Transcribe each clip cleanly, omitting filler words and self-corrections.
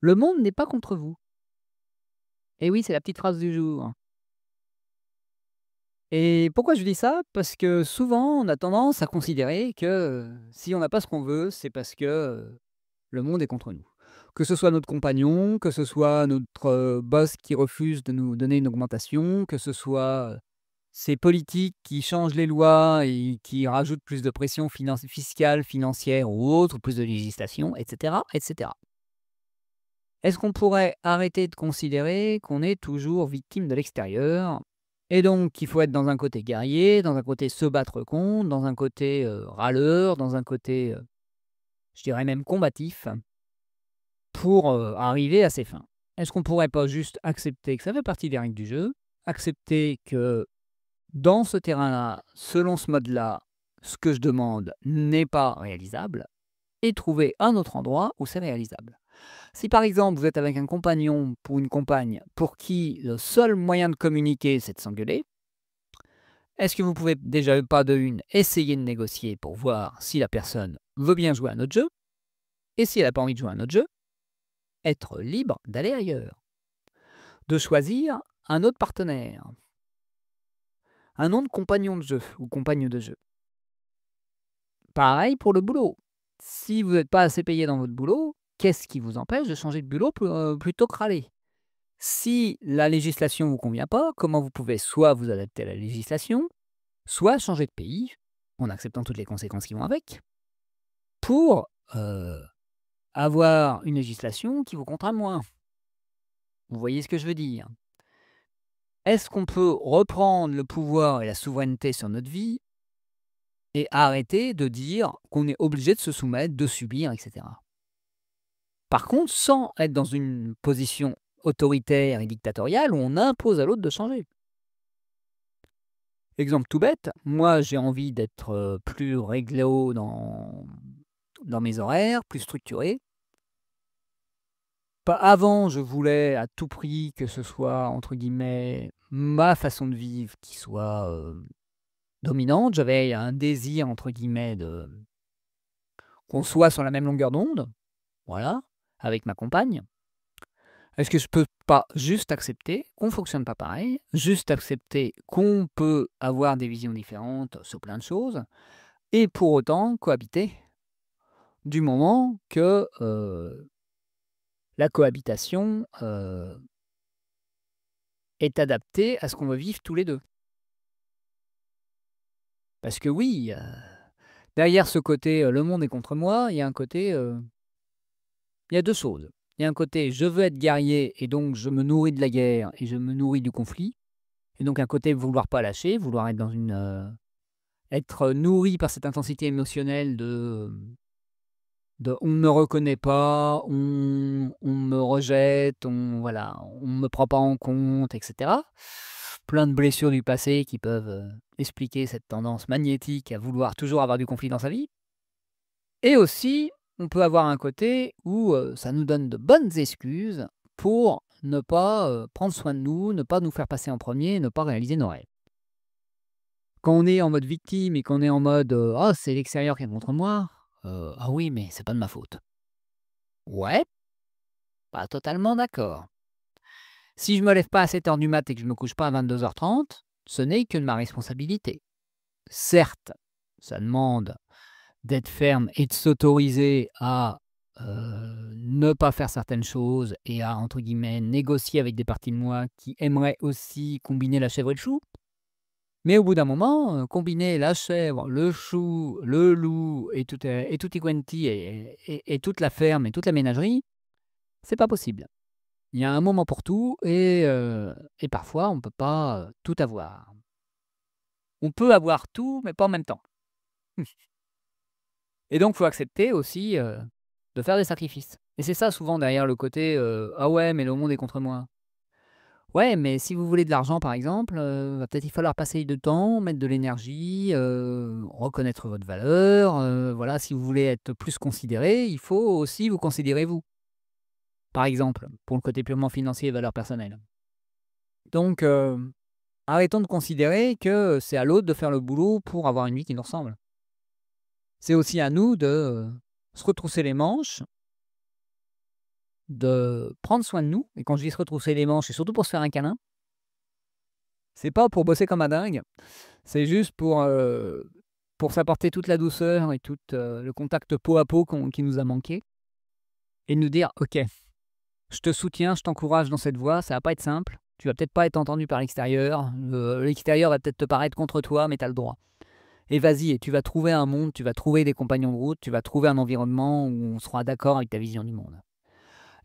Le monde n'est pas contre vous. Et oui, c'est la petite phrase du jour. Et pourquoi je dis ça? Parce que souvent, on a tendance à considérer que, si on n'a pas ce qu'on veut, c'est parce que, le monde est contre nous. Que ce soit notre compagnon, que ce soit notre, boss qui refuse de nous donner une augmentation, que ce soit, ces politiques qui changent les lois et qui rajoutent plus de pression fiscale, financière ou autre, plus de législation, et cetera, et cetera. Est-ce qu'on pourrait arrêter de considérer qu'on est toujours victime de l'extérieur et donc qu'il faut être dans un côté guerrier, dans un côté se battre contre, dans un côté, râleur, dans un côté, je dirais même combatif pour, arriver à ses fins? Est-ce qu'on pourrait pas juste accepter que ça fait partie des règles du jeu, accepter que dans ce terrain-là, selon ce mode-là, ce que je demande n'est pas réalisable et trouver un autre endroit où c'est réalisable? Si par exemple vous êtes avec un compagnon ou une compagne pour qui le seul moyen de communiquer c'est de s'engueuler, est-ce que vous pouvez déjà pas de une essayer de négocier pour voir si la personne veut bien jouer à notre jeu et si elle n'a pas envie de jouer à notre jeu, être libre d'aller ailleurs, de choisir un autre partenaire, un autre compagnon de jeu ou compagne de jeu. Pareil pour le boulot. Si vous n'êtes pas assez payé dans votre boulot, qu'est-ce qui vous empêche de changer de boulot plutôt que râler? Si la législation ne vous convient pas, comment vous pouvez soit vous adapter à la législation, soit changer de pays, en acceptant toutes les conséquences qui vont avec, pour avoir une législation qui vous contraint moins. Vous voyez ce que je veux dire? Est-ce qu'on peut reprendre le pouvoir et la souveraineté sur notre vie et arrêter de dire qu'on est obligé de se soumettre, de subir, etc. Par contre, sans être dans une position autoritaire et dictatoriale où on impose à l'autre de changer. Exemple tout bête, moi j'ai envie d'être, plus réglo dans mes horaires, plus structuré. Pas avant, je voulais à tout prix que ce soit, entre guillemets, «ma façon de vivre» qui soit, dominante. J'avais un «désir» entre guillemets de qu'on soit sur la même longueur d'onde, voilà, avec ma compagne. Est-ce que je peux pas juste accepter qu'on fonctionne pas pareil? Juste accepter qu'on peut avoir des visions différentes sur plein de choses et pour autant cohabiter? Du moment que, la cohabitation, est adaptée à ce qu'on veut vivre tous les 2. Parce que oui, derrière ce côté, «le monde est contre moi», il y a un côté, il y a 2 choses. Il y a un côté «je veux être guerrier et donc je me nourris de la guerre et je me nourris du conflit» et donc un côté vouloir pas lâcher, vouloir être dans une, être nourri par cette intensité émotionnelle de on ne me reconnaît pas, on me rejette, on voilà, on me prend pas en compte et cetera. Plein de blessures du passé qui peuvent, expliquer cette tendance magnétique à vouloir toujours avoir du conflit dans sa vie. Et aussi, on peut avoir un côté où, ça nous donne de bonnes excuses pour ne pas, prendre soin de nous, ne pas nous faire passer en premier, ne pas réaliser nos rêves. Quand on est en mode victime et qu'on est en mode, «Ah c'est l'extérieur qui est contre moi», «Ah oui mais c'est pas de ma faute». Ouais, pas totalement d'accord. Si je me lève pas à 7 heures du mat et que je me couche pas à 22h30, ce n'est que de ma responsabilité. Certes, ça demande d'être ferme et de s'autoriser à, ne pas faire certaines choses et à, entre guillemets, «négocier» avec des parties de moi qui aimeraient aussi combiner la chèvre et le chou. Mais au bout d'un moment, combiner la chèvre, le chou, le loup et tutti quanti et toute la ferme et toute la ménagerie, c'est pas possible. Il y a un moment pour tout et parfois on ne peut pas, tout avoir. On peut avoir tout, mais pas en même temps. Et donc il faut accepter aussi, de faire des sacrifices. Et c'est ça souvent derrière le côté, «Ah ouais, mais le monde est contre moi». Ouais, mais si vous voulez de l'argent par exemple, va peut-être il falloir passer du temps, mettre de l'énergie, reconnaître votre valeur, voilà. Si vous voulez être plus considéré, il faut aussi vous considérer vous. Par exemple, pour le côté purement financier et valeurs personnelles. Donc arrêtons de considérer que c'est à l'autre de faire le boulot pour avoir une vie qui nous ressemble. C'est aussi à nous de, se retrousser les manches de prendre soin de nous. Et quand je dis se retrousser les manches, c'est surtout pour se faire un câlin. C'est pas pour bosser comme un dingue, c'est juste pour s'apporter toute la douceur et tout le contact peau à peau qui nous a manqué. Et nous dire: «OK, je te soutiens, je t'encourage dans cette voie, ça va pas être simple. Tu vas peut-être pas être entendu par l'extérieur. L'extérieur va peut-être te paraître contre toi, mais tu as le droit. Et vas-y, et tu vas trouver un monde, tu vas trouver des compagnons de route, tu vas trouver un environnement où on sera d'accord avec ta vision du monde.»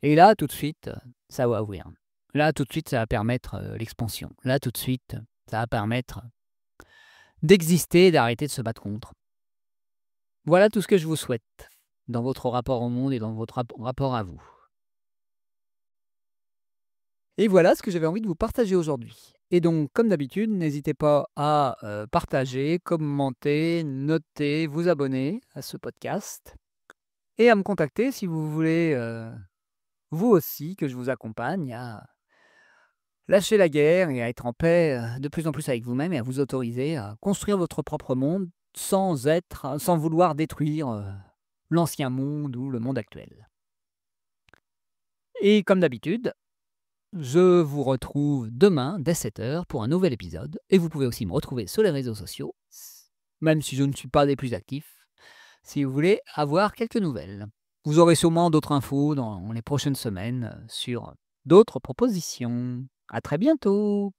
Et là, tout de suite, ça va ouvrir. Là, tout de suite, ça va permettre l'expansion. Là, tout de suite, ça va permettre d'exister et d'arrêter de se battre contre. Voilà tout ce que je vous souhaite dans votre rapport au monde et dans votre rapport à vous. Et voilà ce que j'avais envie de vous partager aujourd'hui. Et donc, comme d'habitude, n'hésitez pas à partager, commenter, noter, vous abonner à ce podcast et à me contacter si vous voulez, vous aussi, que je vous accompagne à lâcher la guerre et à être en paix de plus en plus avec vous-même et à vous autoriser à construire votre propre monde sans vouloir détruire l'ancien monde ou le monde actuel. Et comme d'habitude, je vous retrouve demain dès 7h pour un nouvel épisode. Et vous pouvez aussi me retrouver sur les réseaux sociaux, même si je ne suis pas des plus actifs, si vous voulez avoir quelques nouvelles. Vous aurez sûrement d'autres infos dans les prochaines semaines sur d'autres propositions. À très bientôt!